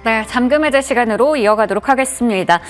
네, 잠금 해제 시간으로 이어가도록 하겠습니다.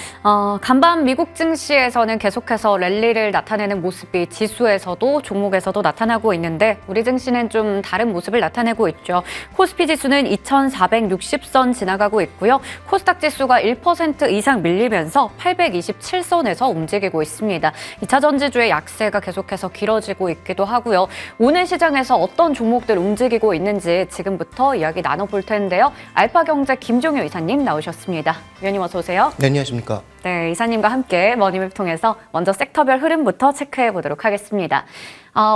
간밤 미국 증시에서는 계속해서 랠리를 나타내는 모습이 지수에서도 종목에서도 나타나고 있는데 우리 증시는 좀 다른 모습을 나타내고 있죠. 코스피 지수는 2,460선 지나가고 있고요. 코스닥 지수가 1% 이상 밀리면서 827선에서 움직이고 있습니다. 2차 전지주의 약세가 계속해서 길어지고 있기도 하고요. 오늘 시장에서 어떤 종목들 움직이고 있는지 지금부터 이야기 나눠볼 텐데요. 알파경제 김종효 이사님 나오셨습니다. 위원님 어서 오세요. 네, 안녕하십니까. 네, 이사님과 함께 머니맵 통해서 먼저 섹터별 흐름부터 체크해 보도록 하겠습니다.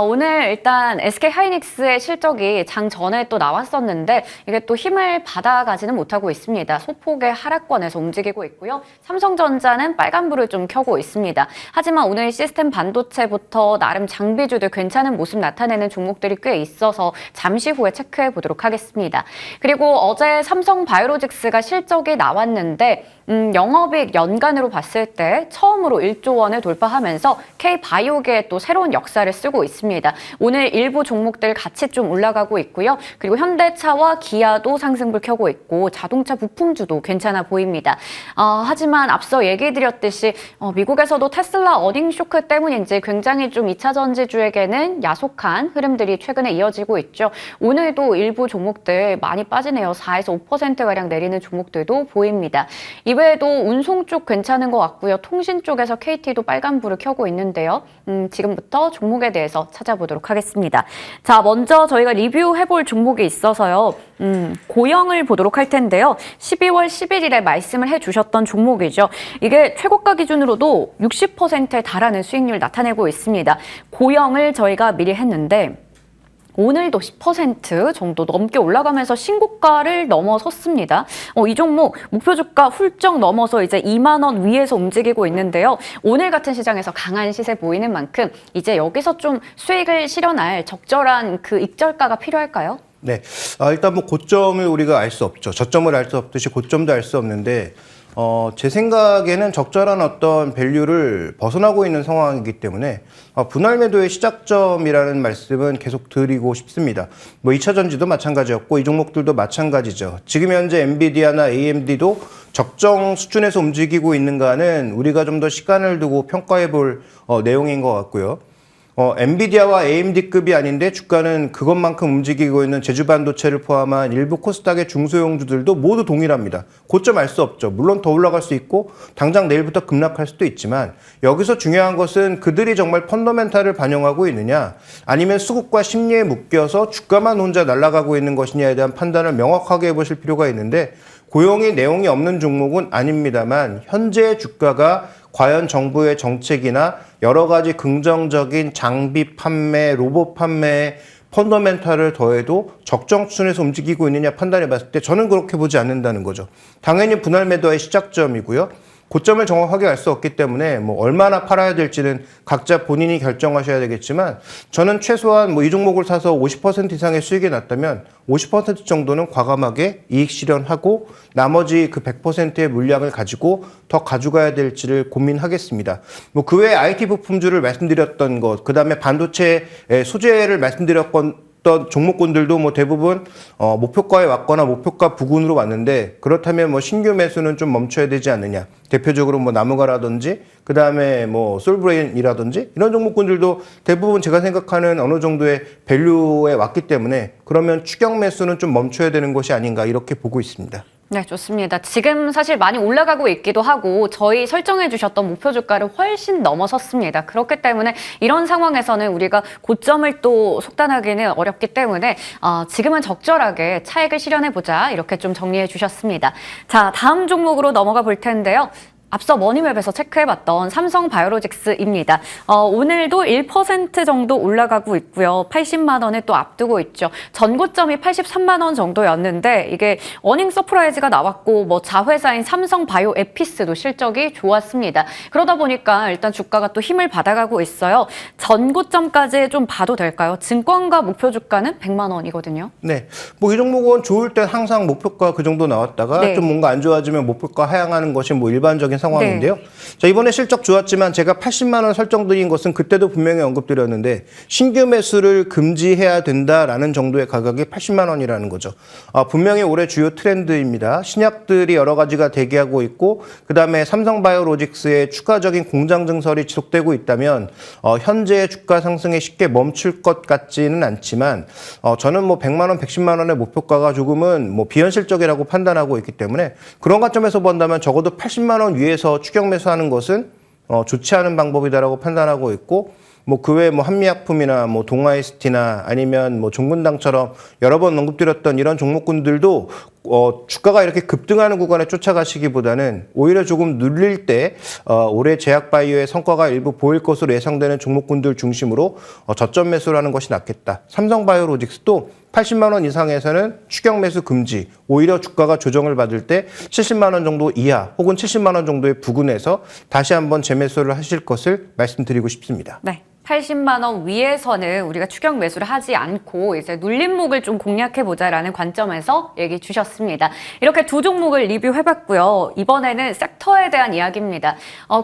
오늘 일단 SK하이닉스의 실적이 장 전에 또 나왔었는데 이게 또 힘을 받아가지는 못하고 있습니다. 소폭의 하락권에서 움직이고 있고요. 삼성전자는 빨간불을 좀 켜고 있습니다. 하지만 오늘 시스템 반도체부터 나름 장비주들 괜찮은 모습 나타내는 종목들이 꽤 있어서 잠시 후에 체크해 보도록 하겠습니다. 그리고 어제 삼성바이오로직스가 실적이 나왔는데 영업이익 연간으로 봤을 때 처음으로 1조 원을 돌파하면서 K바이오계에 또 새로운 역사를 쓰고 있습니다. 오늘 일부 종목들 같이 좀 올라가고 있고요. 그리고 현대차와 기아도 상승불 켜고 있고 자동차 부품주도 괜찮아 보입니다. 하지만 앞서 얘기 드렸듯이 미국에서도 테슬라 어닝 쇼크 때문인지 굉장히 좀 2차 전지주에게는 야속한 흐름들이 최근에 이어지고 있죠. 오늘도 일부 종목들 많이 빠지네요. 4에서 5%가량 내리는 종목들도 보입니다. 이외에도 운송 쪽 괜찮은 것 같고요. 통신 쪽에서 KT도 빨간불을 켜고 있는데요. 지금부터 종목에 대해서 찾아보도록 하겠습니다. 자, 먼저 저희가 리뷰해볼 종목이 있어서요. 고영을 보도록 할 텐데요. 12월 11일에 말씀을 해주셨던 종목이죠. 이게 최고가 기준으로도 60%에 달하는 수익률을 나타내고 있습니다. 고영을 저희가 미리 했는데 오늘도 10% 정도 넘게 올라가면서 신고가를 넘어섰습니다. 이 종목 목표 주가 훌쩍 넘어서 이제 2만 원 위에서 움직이고 있는데요. 오늘 같은 시장에서 강한 시세 보이는 만큼 이제 여기서 좀 수익을 실현할 적절한 그 익절가가 필요할까요? 네, 일단 뭐 고점을 우리가 알 수 없죠. 저점을 알 수 없듯이 고점도 알 수 없는데 제 생각에는 적절한 어떤 밸류를 벗어나고 있는 상황이기 때문에 분할 매도의 시작점이라는 말씀은 계속 드리고 싶습니다. 뭐 2차 전지도 마찬가지였고 이 종목들도 마찬가지죠. 지금 현재 엔비디아나 AMD도 적정 수준에서 움직이고 있는가는 우리가 좀 더 시간을 두고 평가해 볼 내용인 것 같고요. 엔비디아와 AMD급이 아닌데 주가는 그것만큼 움직이고 있는 제주반도체를 포함한 일부 코스닥의 중소형주들도 모두 동일합니다. 고점 알 수 없죠. 물론 더 올라갈 수 있고 당장 내일부터 급락할 수도 있지만 여기서 중요한 것은 그들이 정말 펀더멘탈을 반영하고 있느냐 아니면 수급과 심리에 묶여서 주가만 혼자 날아가고 있는 것이냐에 대한 판단을 명확하게 해보실 필요가 있는데 고용의 내용이 없는 종목은 아닙니다만 현재 주가가 과연 정부의 정책이나 여러 가지 긍정적인 장비 판매, 로봇 판매에 펀더멘탈을 더해도 적정 수준에서 움직이고 있느냐 판단해 봤을 때 저는 그렇게 보지 않는다는 거죠. 당연히 분할 매도의 시작점이고요. 고점을 정확하게 알 수 없기 때문에 뭐 얼마나 팔아야 될지는 각자 본인이 결정하셔야 되겠지만 저는 최소한 뭐 이 종목을 사서 50% 이상의 수익이 났다면 50% 정도는 과감하게 이익 실현하고 나머지 그 100%의 물량을 가지고 더 가져가야 될지를 고민하겠습니다. 뭐 그 외에 IT 부품주를 말씀드렸던 것, 그 다음에 반도체 소재를 말씀드렸던 종목군들도 뭐 대부분 목표가에 왔거나 목표가 부근으로 왔는데 그렇다면 뭐 신규 매수는 좀 멈춰야 되지 않느냐. 대표적으로 뭐 나무가라든지 그 다음에 뭐 솔브레인이라든지 이런 종목군들도 대부분 제가 생각하는 어느 정도의 밸류에 왔기 때문에 그러면 추격 매수는 좀 멈춰야 되는 것이 아닌가 이렇게 보고 있습니다. 네, 좋습니다. 지금 사실 많이 올라가고 있기도 하고 저희 설정해 주셨던 목표 주가를 훨씬 넘어섰습니다. 그렇기 때문에 이런 상황에서는 우리가 고점을 또 속단하기는 어렵기 때문에 지금은 적절하게 차익을 실현해보자 이렇게 좀 정리해 주셨습니다. 자, 다음 종목으로 넘어가 볼 텐데요. 앞서 머니맵에서 체크해봤던 삼성바이오로직스입니다. 오늘도 1% 정도 올라가고 있고요. 80만 원을 또 앞두고 있죠. 전고점이 83만 원 정도였는데 이게 어닝 서프라이즈가 나왔고 뭐 자회사인 삼성바이오 에피스도 실적이 좋았습니다. 그러다 보니까 일단 주가가 또 힘을 받아가고 있어요. 전고점까지 좀 봐도 될까요? 증권가 목표 주가는 100만 원이거든요. 네, 뭐 이 종목은 좋을 때 항상 목표가 그 정도 나왔다가 네. 좀 뭔가 안 좋아지면 목표가 하향하는 것이 뭐 일반적인 있는 상황인데요. 자, 이번에 실적 좋았지만 제가 80만 원 설정드린 것은 그때도 분명히 언급드렸는데 신규 매수를 금지해야 된다라는 정도의 가격이 80만 원이라는 거죠. 분명히 올해 주요 트렌드입니다. 신약들이 여러 가지가 대기하고 있고 그다음에 삼성바이오로직스의 추가적인 공장 증설이 지속되고 있다면 현재의 주가 상승에 쉽게 멈출 것 같지는 않지만 저는 뭐 100만 원, 110만 원의 목표가가 조금은 뭐 비현실적이라고 판단하고 있기 때문에 그런 관점에서 본다면 적어도 80만 원 위에서 추격 매수하는 것은 좋지 않은 방법이다라고 판단하고 있고 뭐 그 외에 뭐 한미약품이나 뭐 동아이스티나 아니면 뭐 종근당처럼 여러 번 언급드렸던 이런 종목군들도 주가가 이렇게 급등하는 구간에 쫓아가시기보다는 오히려 조금 눌릴 때 올해 제약바이오의 성과가 일부 보일 것으로 예상되는 종목군들 중심으로 저점 매수를 하는 것이 낫겠다. 삼성바이오로직스도 80만 원 이상에서는 추격 매수 금지, 오히려 주가가 조정을 받을 때 70만 원 정도 이하 혹은 70만 원 정도의 부근에서 다시 한번 재매수를 하실 것을 말씀드리고 싶습니다. 네. 80만 원 위에서는 우리가 추격 매수를 하지 않고 이제 눌림목을 좀 공략해보자라는 관점에서 얘기 주셨습니다. 이렇게 두 종목을 리뷰해봤고요. 이번에는 섹터에 대한 이야기입니다.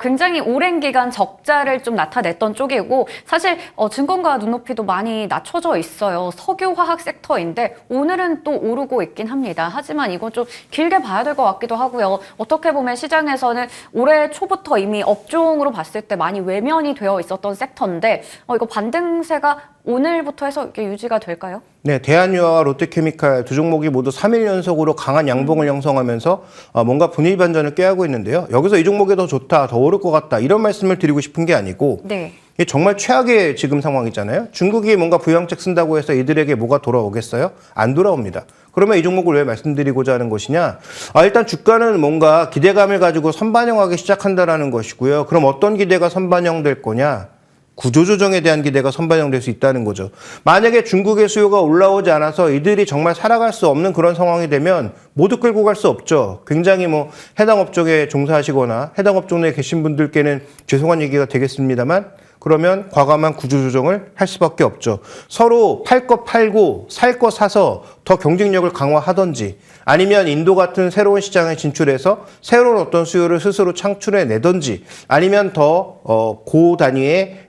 굉장히 오랜 기간 적자를 좀 나타냈던 쪽이고 사실 증권가 눈높이도 많이 낮춰져 있어요. 석유화학 섹터인데 오늘은 또 오르고 있긴 합니다. 하지만 이건 좀 길게 봐야 될 것 같기도 하고요. 어떻게 보면 시장에서는 올해 초부터 이미 업종으로 봤을 때 많이 외면이 되어 있었던 섹터인데 이거 반등세가 오늘부터 해서 이렇게 유지가 될까요? 네, 대한유화와 롯데케미칼 두 종목이 모두 3일 연속으로 강한 양봉을 형성하면서 뭔가 분위기 반전을 꾀하고 있는데요. 여기서 이 종목이 더 좋다, 더 오를 것 같다 이런 말씀을 드리고 싶은 게 아니고 네. 이게 정말 최악의 지금 상황이잖아요. 중국이 뭔가 부양책 쓴다고 해서 이들에게 뭐가 돌아오겠어요? 안 돌아옵니다. 그러면 이 종목을 왜 말씀드리고자 하는 것이냐? 일단 주가는 뭔가 기대감을 가지고 선반영하기 시작한다라는 것이고요. 그럼 어떤 기대가 선반영될 거냐? 구조조정에 대한 기대가 선반영될 수 있다는 거죠. 만약에 중국의 수요가 올라오지 않아서 이들이 정말 살아갈 수 없는 그런 상황이 되면 모두 끌고 갈 수 없죠. 굉장히 뭐 해당 업종에 종사하시거나 해당 업종 내에 계신 분들께는 죄송한 얘기가 되겠습니다만 그러면 과감한 구조조정을 할 수밖에 없죠. 서로 팔 거 팔고 살 거 사서 더 경쟁력을 강화하든지 아니면 인도 같은 새로운 시장에 진출해서 새로운 어떤 수요를 스스로 창출해내든지 아니면 더 고단위의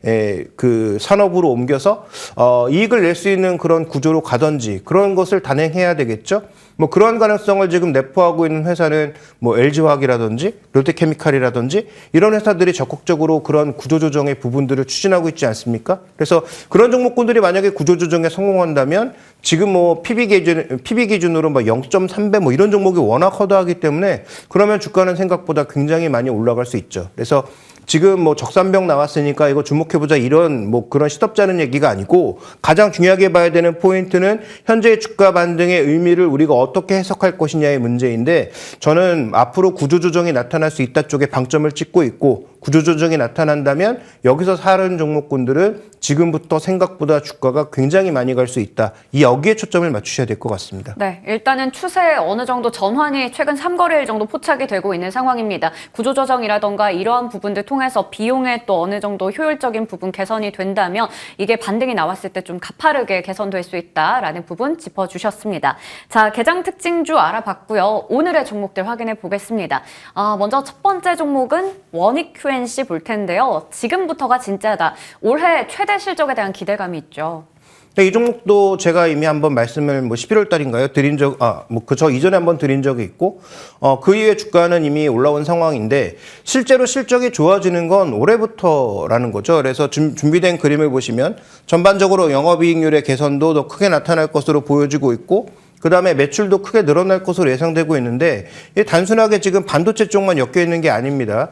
그 산업으로 옮겨서 이익을 낼 수 있는 그런 구조로 가든지 그런 것을 단행해야 되겠죠. 뭐 그런 가능성을 지금 내포하고 있는 회사는 뭐 LG화학이라든지 롯데케미칼이라든지 이런 회사들이 적극적으로 그런 구조조정의 부분들을 추진하고 있지 않습니까? 그래서 그런 종목군들이 만약에 구조조정에 성공한다면 지금 뭐 PB 기준으로 뭐 0.3배 뭐 이런 종목이 워낙 허다하기 때문에 그러면 주가는 생각보다 굉장히 많이 올라갈 수 있죠. 그래서 지금 뭐 적산병 나왔으니까 이거 주목해보자 이런 뭐 그런 시덥잖은 얘기가 아니고 가장 중요하게 봐야 되는 포인트는 현재의 주가 반등의 의미를 우리가 어떻게 해석할 것이냐의 문제인데 저는 앞으로 구조조정이 나타날 수 있다 쪽에 방점을 찍고 있고 구조조정이 나타난다면 여기서 사는 종목군들은 지금부터 생각보다 주가가 굉장히 많이 갈 수 있다. 여기에 초점을 맞추셔야 될 것 같습니다. 네, 일단은 추세에 어느 정도 전환이 최근 3거래일 정도 포착이 되고 있는 상황입니다. 구조조정이라던가 이러한 부분들 통해서 비용에 또 어느 정도 효율적인 부분 개선이 된다면 이게 반등이 나왔을 때 좀 가파르게 개선될 수 있다라는 부분 짚어주셨습니다. 자, 개장 특징주 알아봤고요. 오늘의 종목들 확인해 보겠습니다. 먼저 첫 번째 종목은 원익 QNC 볼 텐데요. 지금부터가 진짜다. 올해 최대 실적에 대한 기대감이 있죠. 이 종목도 제가 이미 한번 말씀을 뭐 11월 달인가요? 드린 저 이전에 한번 드린 적이 있고, 그 이후에 주가는 이미 올라온 상황인데, 실제로 실적이 좋아지는 건 올해부터라는 거죠. 그래서 준비된 그림을 보시면, 전반적으로 영업이익률의 개선도 더 크게 나타날 것으로 보여지고 있고, 그 다음에 매출도 크게 늘어날 것으로 예상되고 있는데 이게 단순하게 지금 반도체 쪽만 엮여 있는 게 아닙니다.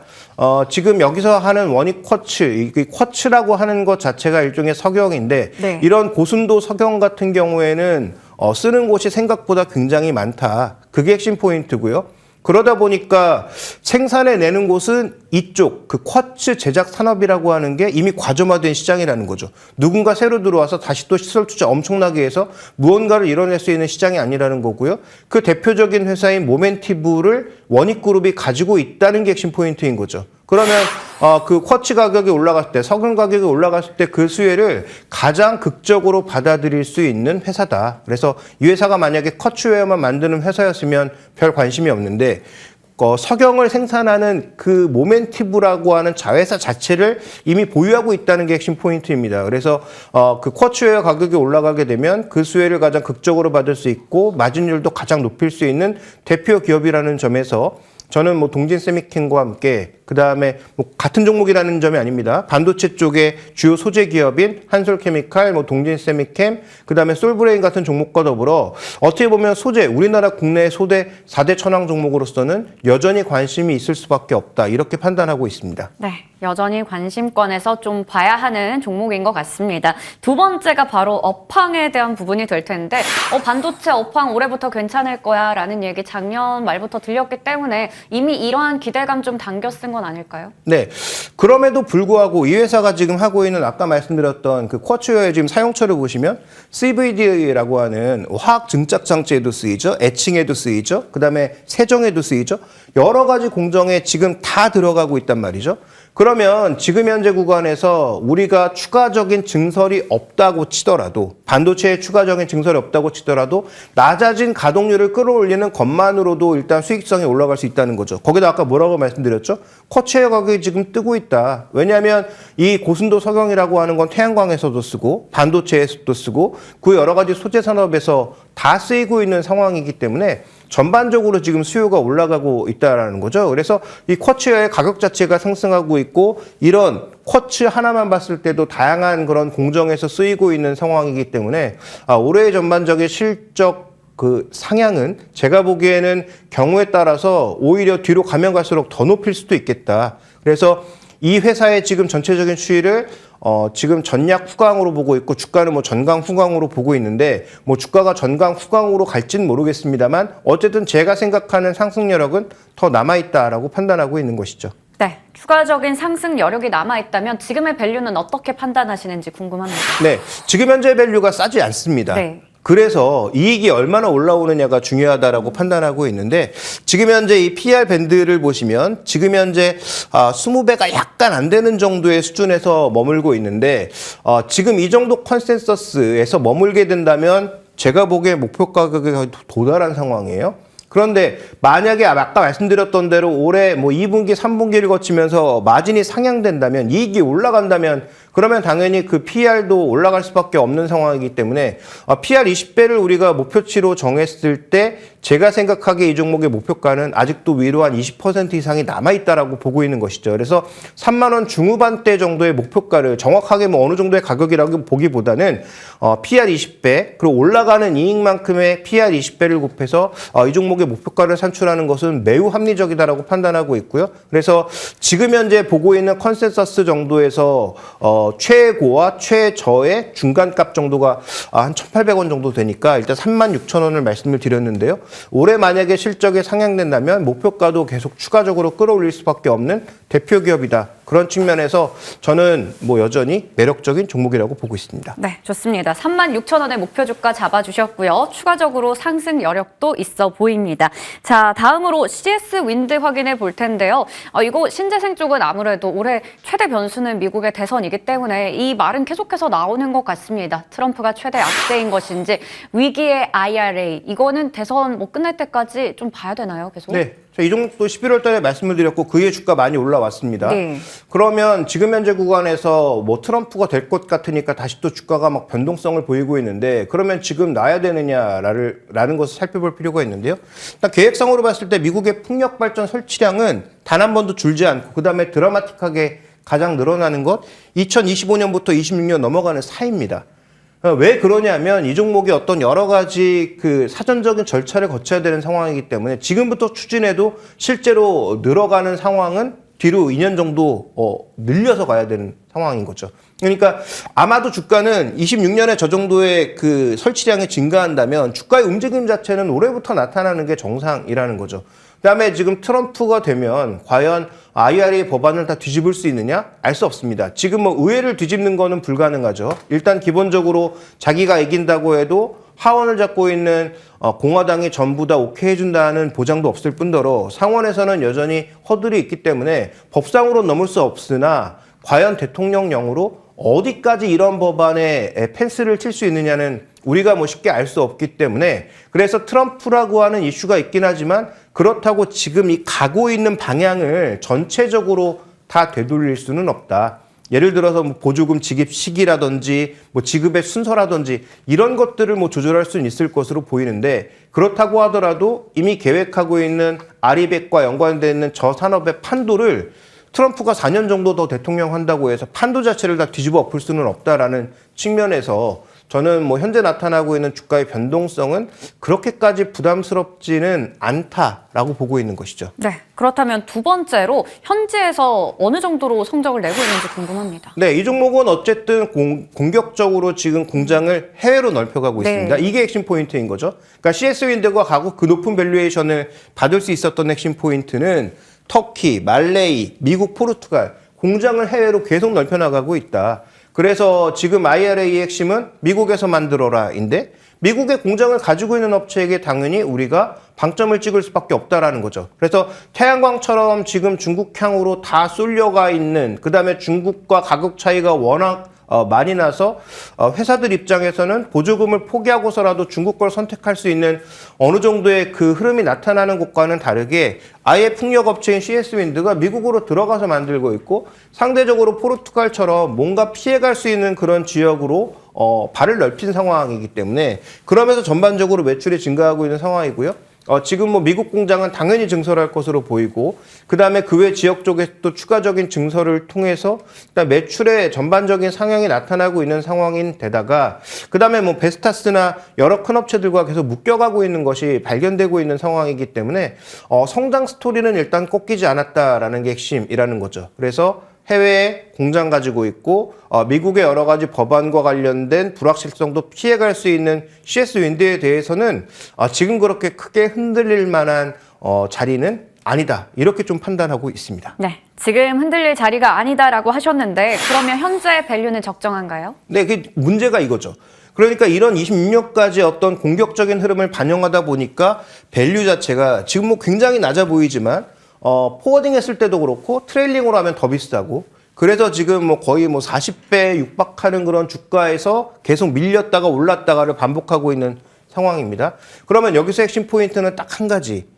지금 여기서 하는 원익 쿼츠, 이 쿼츠라고 하는 것 자체가 일종의 석영인데 네. 이런 고순도 석영 같은 경우에는 쓰는 곳이 생각보다 굉장히 많다. 그게 핵심 포인트고요. 그러다 보니까 생산해내는 곳은 이쪽 그 쿼츠 제작 산업이라고 하는 게 이미 과점화된 시장이라는 거죠. 누군가 새로 들어와서 다시 또 시설 투자 엄청나게 해서 무언가를 이뤄낼 수 있는 시장이 아니라는 거고요. 그 대표적인 회사인 모멘티브를 원익그룹이 가지고 있다는 게 핵심 포인트인 거죠. 그러면 그 쿼츠 가격이 올라갔을 때, 석유 가격이 올라갔을 때 그 수혜를 가장 극적으로 받아들일 수 있는 회사다. 그래서 이 회사가 만약에 쿼츠웨어만 만드는 회사였으면 별 관심이 없는데 석영을 생산하는 그 모멘티브라고 하는 자회사 자체를 이미 보유하고 있다는 게 핵심 포인트입니다. 그래서 그 쿼츠웨어 가격이 올라가게 되면 그 수혜를 가장 극적으로 받을 수 있고 마진율도 가장 높일 수 있는 대표 기업이라는 점에서 저는 뭐 동진 세미캠과 함께 그다음에 뭐 같은 종목이라는 점이 아닙니다. 반도체 쪽의 주요 소재 기업인 한솔케미칼, 뭐 동진 세미캠, 그다음에 솔브레인 같은 종목과 더불어 어떻게 보면 소재 우리나라 국내 소재 4대 천왕 종목으로서는 여전히 관심이 있을 수밖에 없다. 이렇게 판단하고 있습니다. 네, 여전히 관심권에서 좀 봐야 하는 종목인 것 같습니다. 두 번째가 바로 업황에 대한 부분이 될 텐데 반도체 업황 올해부터 괜찮을 거야 라는 얘기 작년 말부터 들렸기 때문에 이미 이러한 기대감 좀 담겨 쓴 건 아닐까요? 네. 그럼에도 불구하고 이 회사가 지금 하고 있는 아까 말씀드렸던 그 쿼츠웨어의 지금 사용처를 보시면 CVD라고 하는 화학 증착 장치에도 쓰이죠. 애칭에도 쓰이죠. 그다음에 세정에도 쓰이죠. 여러 가지 공정에 지금 다 들어가고 있단 말이죠. 그러면 지금 현재 구간에서 우리가 추가적인 증설이 없다고 치더라도 반도체에 추가적인 증설이 없다고 치더라도 낮아진 가동률을 끌어올리는 것만으로도 일단 수익성이 올라갈 수 있다는 거죠. 거기다 아까 뭐라고 말씀드렸죠? 쿼츠웨어 가격이 지금 뜨고 있다. 왜냐하면 이 고순도 석영이라고 하는 건 태양광에서도 쓰고 반도체에서도 쓰고 그 여러 가지 소재 산업에서 다 쓰이고 있는 상황이기 때문에 전반적으로 지금 수요가 올라가고 있다라는 거죠. 그래서 이 쿼츠웨어의 가격 자체가 상승하고 있고 이런 쿼츠 하나만 봤을 때도 다양한 그런 공정에서 쓰이고 있는 상황이기 때문에 올해의 전반적인 실적 그 상향은 제가 보기에는 경우에 따라서 오히려 뒤로 가면 갈수록 더 높일 수도 있겠다. 그래서 이 회사의 지금 전체적인 추이를 지금 전약 후강으로 보고 있고 주가는 뭐 전강 후강으로 보고 있는데 뭐 주가가 전강 후강으로 갈지는 모르겠습니다만 어쨌든 제가 생각하는 상승 여력은 더 남아있다라고 판단하고 있는 것이죠. 네, 추가적인 상승 여력이 남아있다면 지금의 밸류는 어떻게 판단하시는지 궁금합니다. 네, 지금 현재 밸류가 싸지 않습니다. 네. 그래서 이익이 얼마나 올라오느냐가 중요하다라고 판단하고 있는데 지금 현재 이 PR 밴드를 보시면 지금 현재 20배가 약간 안 되는 정도의 수준에서 머물고 있는데 지금 이 정도 컨센서스에서 머물게 된다면 제가 보기에 목표 가격에 거의 도달한 상황이에요. 그런데 만약에 아까 말씀드렸던 대로 올해 뭐 2분기, 3분기를 거치면서 마진이 상향된다면 이익이 올라간다면 그러면 당연히 그 PR도 올라갈 수밖에 없는 상황이기 때문에 PR 20배를 우리가 목표치로 정했을 때 제가 생각하기에 이 종목의 목표가는 아직도 위로 한 20% 이상이 남아있다라고 보고 있는 것이죠. 그래서 3만 원 중후반대 정도의 목표가를 정확하게 뭐 어느 정도의 가격이라고 보기보다는 PR 20배 그리고 올라가는 이익만큼의 PR 20배를 곱해서 이 종목의 목표가를 산출하는 것은 매우 합리적이다라고 판단하고 있고요. 그래서 지금 현재 보고 있는 컨센서스 정도에서 최고와 최저의 중간값 정도가 한 1,800원 정도 되니까 일단 36,000원을 말씀을 드렸는데요. 올해 만약에 실적이 상향된다면 목표가도 계속 추가적으로 끌어올릴 수밖에 없는 대표 기업이다. 그런 측면에서 저는 뭐 여전히 매력적인 종목이라고 보고 있습니다. 네, 좋습니다. 36,000원의 목표 주가 잡아주셨고요. 추가적으로 상승 여력도 있어 보입니다. 자, 다음으로 CS 윈드 확인해 볼 텐데요. 이거 신재생 쪽은 아무래도 올해 최대 변수는 미국의 대선이기 때문에 이 말은 계속해서 나오는 것 같습니다. 트럼프가 최대 악재인 것인지 위기의 IRA 이거는 대선 뭐 끝날 때까지 좀 봐야 되나요? 계속? 네. 이 종목도 11월 달에 말씀을 드렸고 그의 주가 많이 올라왔습니다. 네. 그러면 지금 현재 구간에서 뭐 트럼프가 될 것 같으니까 다시 또 주가가 막 변동성을 보이고 있는데 그러면 지금 놔야 되느냐라는 것을 살펴볼 필요가 있는데요. 일단 계획상으로 봤을 때 미국의 풍력 발전 설치량은 단 한 번도 줄지 않고 그다음에 드라마틱하게 가장 늘어나는 것 2025년부터 26년 넘어가는 사이입니다. 왜 그러냐면 이 종목이 어떤 여러 가지 그 사전적인 절차를 거쳐야 되는 상황이기 때문에 지금부터 추진해도 실제로 늘어가는 상황은 뒤로 2년 정도 늘려서 가야 되는 상황인 거죠. 그러니까 아마도 주가는 26년에 저 정도의 그 설치량이 증가한다면 주가의 움직임 자체는 올해부터 나타나는 게 정상이라는 거죠. 그다음에 지금 트럼프가 되면 과연 IRA 법안을 다 뒤집을 수 있느냐? 알 수 없습니다. 지금 뭐 의회를 뒤집는 거는 불가능하죠. 일단 기본적으로 자기가 이긴다고 해도 하원을 잡고 있는 공화당이 전부 다 오케이 해준다는 보장도 없을 뿐더러 상원에서는 여전히 허들이 있기 때문에 법상으로 넘을 수 없으나 과연 대통령령으로 어디까지 이런 법안에 펜스를 칠 수 있느냐는 우리가 뭐 쉽게 알 수 없기 때문에 그래서 트럼프라고 하는 이슈가 있긴 하지만 그렇다고 지금 이 가고 있는 방향을 전체적으로 다 되돌릴 수는 없다. 예를 들어서 뭐 보조금 지급 시기라든지 뭐 지급의 순서라든지 이런 것들을 뭐 조절할 수는 있을 것으로 보이는데, 그렇다고 하더라도 이미 계획하고 있는 아리백과 연관되어 있는 저산업의 판도를 트럼프가 4년 정도 더 대통령 한다고 해서 판도 자체를 다 뒤집어 엎을 수는 없다라는 측면에서 저는 뭐 현재 나타나고 있는 주가의 변동성은 그렇게까지 부담스럽지는 않다라고 보고 있는 것이죠. 네, 그렇다면 두 번째로 현지에서 어느 정도로 성적을 내고 있는지 궁금합니다. 네, 이 종목은 어쨌든 공격적으로 지금 공장을 해외로 넓혀가고 네. 있습니다. 이게 핵심 포인트인 거죠. 그러니까 CS 윈드가 가고 그 높은 밸류에이션을 받을 수 있었던 핵심 포인트는 터키, 말레이, 미국, 포르투갈 공장을 해외로 계속 넓혀나가고 있다. 그래서 지금 IRA의 핵심은 미국에서 만들어라인데, 미국의 공장을 가지고 있는 업체에게 당연히 우리가 방점을 찍을 수밖에 없다라는 거죠. 그래서 태양광처럼 지금 중국향으로 다 쏠려가 있는, 그다음에 중국과 가격 차이가 워낙 많이 나서 회사들 입장에서는 보조금을 포기하고서라도 중국 걸 선택할 수 있는 어느 정도의 그 흐름이 나타나는 것과는 다르게 아예 풍력업체인 CS윈드가 미국으로 들어가서 만들고 있고, 상대적으로 포르투갈처럼 뭔가 피해갈 수 있는 그런 지역으로 발을 넓힌 상황이기 때문에, 그러면서 전반적으로 매출이 증가하고 있는 상황이고요. 지금 뭐 미국 공장은 당연히 증설할 것으로 보이고, 그 다음에 그 외 지역 쪽에 또 추가적인 증설을 통해서 일단 매출의 전반적인 상향이 나타나고 있는 상황인 데다가, 그 다음에 뭐 베스타스나 여러 큰 업체들과 계속 묶여가고 있는 것이 발견되고 있는 상황이기 때문에 성장 스토리는 일단 꺾이지 않았다라는 게 핵심이라는 거죠. 그래서 해외에 공장 가지고 있고 미국의 여러 가지 법안과 관련된 불확실성도 피해갈 수 있는 CS 윈드에 대해서는 지금 그렇게 크게 흔들릴 만한 자리는 아니다, 이렇게 좀 판단하고 있습니다. 네, 지금 흔들릴 자리가 아니다라고 하셨는데 그러면 현재 밸류는 적정한가요? 네, 그 문제가 이거죠. 그러니까 이런 26년까지 어떤 공격적인 흐름을 반영하다 보니까 밸류 자체가 지금 뭐 굉장히 낮아 보이지만 포워딩 했을 때도 그렇고 트레일링으로 하면 더 비싸고, 그래서 지금 뭐 거의 뭐 40배 육박하는 그런 주가에서 계속 밀렸다가 올랐다가를 반복하고 있는 상황입니다. 그러면 여기서 핵심 포인트는 딱 한 가지.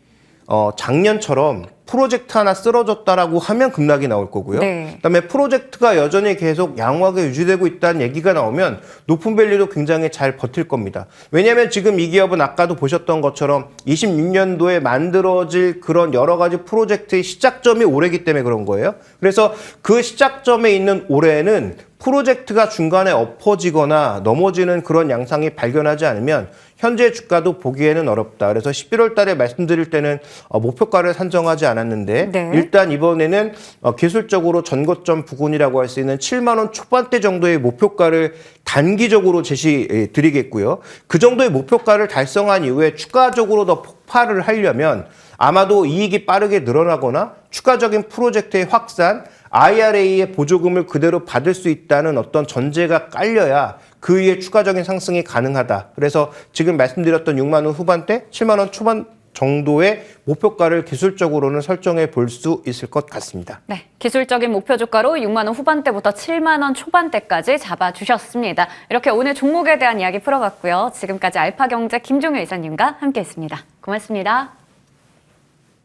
작년처럼 프로젝트 하나 쓰러졌다라고 하면 급락이 나올 거고요. 네. 그다음에 프로젝트가 여전히 계속 양호하게 유지되고 있다는 얘기가 나오면 높은 밸류도 굉장히 잘 버틸 겁니다. 왜냐하면 지금 이 기업은 아까도 보셨던 것처럼 26년도에 만들어질 그런 여러 가지 프로젝트의 시작점이 올해이기 때문에 그런 거예요. 그래서 그 시작점에 있는 올해는 프로젝트가 중간에 엎어지거나 넘어지는 그런 양상이 발견하지 않으면 현재 주가도 보기에는 어렵다. 그래서 11월 달에 말씀드릴 때는 목표가를 산정하지 않았는데 네. 일단 이번에는 기술적으로 전고점 부근이라고 할 수 있는 7만 원 초반대 정도의 목표가를 단기적으로 제시 드리겠고요. 그 정도의 목표가를 달성한 이후에 추가적으로 더 폭발을 하려면 아마도 이익이 빠르게 늘어나거나 추가적인 프로젝트의 확산, IRA의 보조금을 그대로 받을 수 있다는 어떤 전제가 깔려야 그 위에 추가적인 상승이 가능하다. 그래서 지금 말씀드렸던 6만 원 후반대, 7만 원 초반 정도의 목표가를 기술적으로는 설정해 볼 수 있을 것 같습니다. 네, 기술적인 목표 주가로 6만 원 후반대부터 7만 원 초반대까지 잡아주셨습니다. 이렇게 오늘 종목에 대한 이야기 풀어봤고요. 지금까지 알파경제 김종효 이사님과 함께했습니다. 고맙습니다.